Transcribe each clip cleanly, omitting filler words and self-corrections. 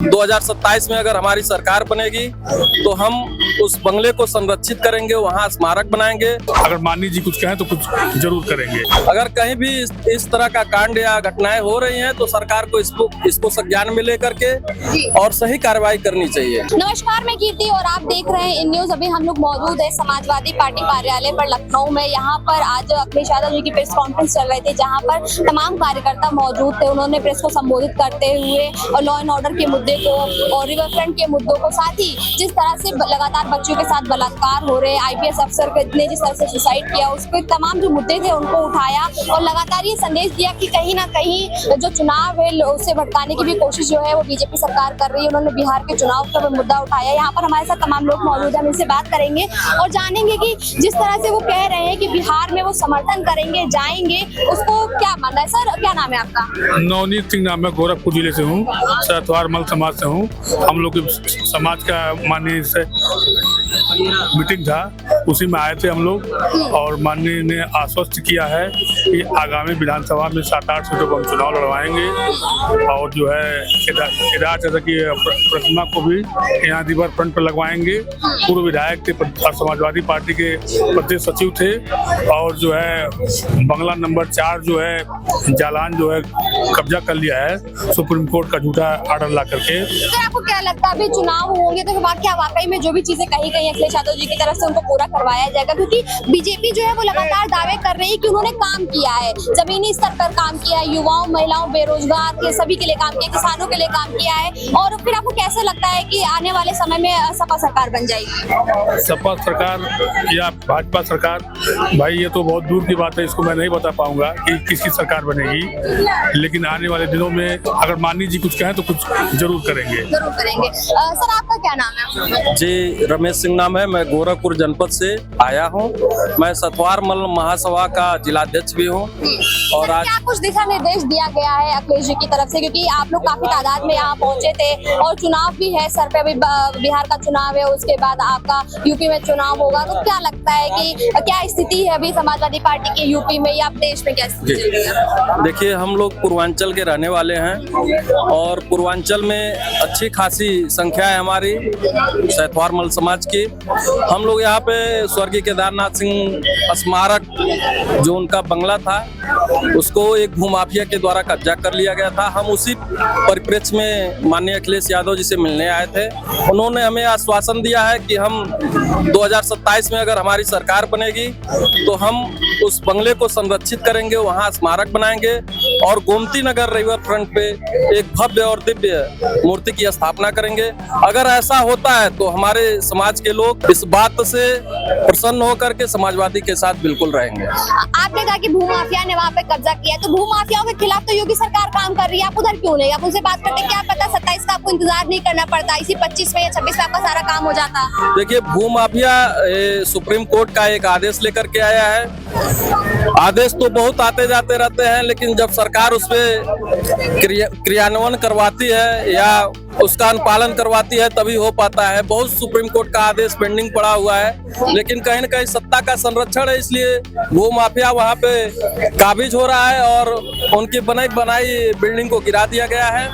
2027 में अगर हमारी सरकार बनेगी तो हम उस बंगले को संरक्षित करेंगे, वहाँ स्मारक बनाएंगे। अगर माननीय जी कुछ कहें तो कुछ जरूर करेंगे। अगर कहीं भी इस तरह का कांड या घटनाएं हो रही हैं तो सरकार को इसको संज्ञान में लेकर के और सही कार्रवाई करनी चाहिए। नमस्कार, मैं कीर्ति और आप देख रहे हैं इन न्यूज। अभी हम लोग मौजूद है समाजवादी पार्टी कार्यालय पर लखनऊ में। यहाँ पर आज अखिलेश यादव जी की प्रेस कॉन्फ्रेंस चल रही थी, जहाँ पर तमाम कार्यकर्ता मौजूद थे। उन्होंने प्रेस को संबोधित करते हुए और लॉ एंड ऑर्डर के मुद्दे को और रिवर फ्रंट के मुद्दों को, साथ ही जिस तरह से लगातार बच्चों के साथ बलात्कार हो रहे, आईपीएस अफसर ने जिस तरह से सुसाइड किया, उसके तमाम जो मुद्दे थे उनको उठाया और लगातार ये संदेश दिया कि कहीं ना कहीं जो चुनाव है उससे भटकाने की भी कोशिश जो है वो बीजेपी सरकार कर रही है। उन्होंने बिहार के चुनाव का मुद्दा उठाया। यहाँ पर हमारे साथ तमाम लोग मौजूद हैं, हम इनसे बात करेंगे और जानेंगे कि जिस तरह से वो कह रहे हैं कि बिहार में वो समर्थन करेंगे, जाएंगे, उसको क्या मानना है। सर, क्या नाम है आपका? नवनीत सिंह नाम है, गोरखपुर जिले से हूँ, सहतवार मल समाज से हूँ। हम लोग के समाज का माननीय से मीटिंग था, उसी में आए थे हम लोग और माननीय ने आश्वस्त किया है कि आगामी विधानसभा में 7-8 सीटों पर हम चुनाव लड़वाएंगे और जो है केदार चाचा की प्रतिमा को भी यहाँ रिवर फ्रंट पर लगवाएंगे। पूर्व विधायक थे, समाजवादी पार्टी के प्रदेश सचिव थे और जो है बंगला नंबर 4 जो है जालान जो है कब्जा कर लिया है सुप्रीम कोर्ट का झूठा ऑर्डर ला करके। तो आपको क्या लगता है अभी चुनाव होंगे तो क्या वाकई में जो भी चीजें कही गई अखिलेश यादव जी की तरफ से उनको पूरा करवाया जाएगा? क्योंकि बीजेपी जो है वो लगातार दावे कर रही है कि उन्होंने काम किया है, जमीनी स्तर पर काम किया है, युवाओं, महिलाओं, बेरोजगार के सभी के लिए काम किया, किसानों के लिए काम किया है। और फिर आपको कैसे लगता है कि आने वाले समय में सपा सरकार बन जाएगी? सपा सरकार या भाजपा सरकार, भाई ये तो बहुत दूर की बात है, इसको मैं नहीं बता पाऊंगा कि किसकी सरकार बनेगी, लेकिन आने वाले दिनों में अगर माननीय जी कुछ कहें तो कुछ जरूर करेंगे। जरूर करेंगे। सर, आपका क्या नाम है? जी, रमेश सिंह नाम है। मैं गोरखपुर जनपद से आया हूँ। मैं सतवार मल महासभा का जिलाध्यक्ष भी हूँ। और आज क्या कुछ दिशा निर्देश दिया गया है अखिलेश जी की तरफ से, क्योंकि आप लोग काफी तादाद में यहाँ पहुंचे थे और चुनाव भी है सर पे, अभी बिहार का चुनाव है, उसके बाद आपका यूपी में चुनाव होगा, तो क्या लगता है कि क्या स्थिति है अभी समाजवादी पार्टी की यूपी में या देश में, क्या स्थिति चल रही है? देखिए, हम लोग पूर्वांचल के रहने वाले हैं और पूर्वांचल में अच्छी खासी संख्या है हमारी सहतवार मल समाज की। हम लोग यहाँ पे स्वर्गीय केदारनाथ सिंह स्मारक जो उनका बंगला था उसको एक भूमाफिया के द्वारा कब्जा कर लिया गया था। हम उसी परिप्रेक्ष्य में माननीय अखिलेश यादव जी से मिलने आए थे। उन्होंने हमें आश्वासन दिया है कि हम 2027 में अगर हमारी सरकार बनेगी तो हम उस बंगले को संरक्षित करेंगे, वहाँ स्मारक बनाएंगे और गोमती नगर रिवर फ्रंट पे एक भव्य और दिव्य मूर्ति की स्थापना करेंगे। अगर ऐसा होता है तो हमारे समाज के लोग इस बात से प्रसन्न होकर के समाजवादी के साथ बिल्कुल रहेंगे। आपने कहा कि भूमाफिया ने वहाँ पे कब्जा किया, तो भूमाफियाओं के खिलाफ तो योगी सरकार काम कर रही है, आप उधर क्यों नहीं? आप उनसे बात करते, क्या पता 27 का आपको इंतजार नहीं करना पड़ता, इसी 25 में या 26 में आपका सारा काम हो जाता? देखिए, भूमाफिया सुप्रीम कोर्ट का एक आदेश लेकर के आया है। आदेश तो बहुत आते जाते रहते हैं, लेकिन जब सरकार उसपे क्रियान्वयन करवाती है या उसका अनुपालन करवाती है तभी हो पाता है। बहुत सुप्रीम कोर्ट का आदेश पेंडिंग पड़ा हुआ है, लेकिन कहीं न कहीं सत्ता का संरक्षण है, इसलिए भूमाफिया वहाँ पे काबिज हो रहा है और उनकी बनाई बिल्डिंग को गिरा दिया गया है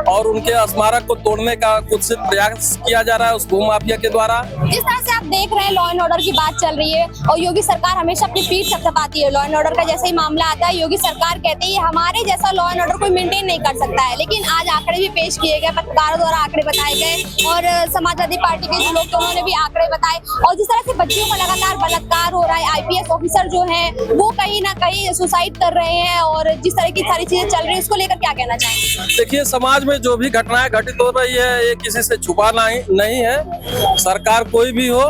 और उनके स्मारक को तोड़ने का कुत्सित प्रयास किया जा रहा है उस भूमाफिया के द्वारा। जिस तरह से आप देख रहे हैं लॉ एंड ऑर्डर की बात चल रही है और योगी सरकार हमेशा अपनी पीठ थपथपाती है। लॉ एंड ऑर्डर का जैसे ही मामला आता है योगी सरकार कहती है हमारे जैसा लॉ एंड ऑर्डर कोई मेंटेन नहीं कर सकता है, लेकिन आज आंकड़े भी पेश किए गए, पत्रकारों द्वारा आंकड़े बताए गए और समाजवादी पार्टी के जो लोग थे उन्होंने भी आंकड़े बताए। और जिस तरह से बच्चियों का लगातार बलात्कार हो रहा है, आईपीएस ऑफिसर जो है वो कहीं ना कहीं सुसाइड कर रहे हैं और जिस तरह की सारी चीजें चल रही है, उसको लेकर क्या कहना चाहेंगे? देखिए, समाज में जो भी घटनाएं घटित हो रही है ये किसी से छुपा नहीं है। सरकार कोई भी हो,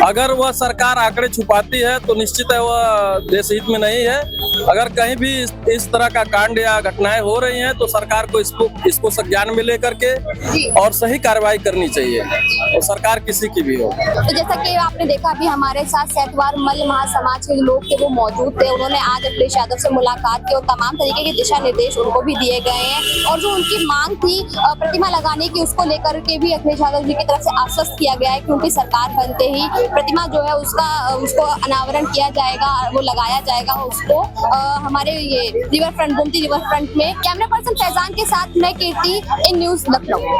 अगर वह सरकार आंकड़े छुपाती है तो निश्चित है वह देश हित में नहीं है। अगर कहीं भी इस तरह का कांड या घटनाएं हो रही हैं तो सरकार को इसको संज्ञान में लेकर के और सही कार्रवाई करनी चाहिए, और सरकार किसी की भी हो। तो जैसा कि आपने देखा अभी हमारे साथ सहतवार मल महासमाज के लोग थे वो मौजूद थे। उन्होंने आज अखिलेश यादव से मुलाकात की और तमाम तरीके के दिशा निर्देश उनको भी दिए गए हैं और जो उनकी मांग थी प्रतिमा लगाने की उसको लेकर के भी अखिलेश यादव जी की तरफ से आश्वस्त किया गया है, क्योंकि सरकार बनते ही प्रतिमा जो है उसको अनावरण किया जाएगा, वो लगाया जाएगा उसको हमारे ये river front, Gomti river front में। कैमरा पर्सन फैजान के साथ मैं कीर्ति, इन न्यूज लखनऊ।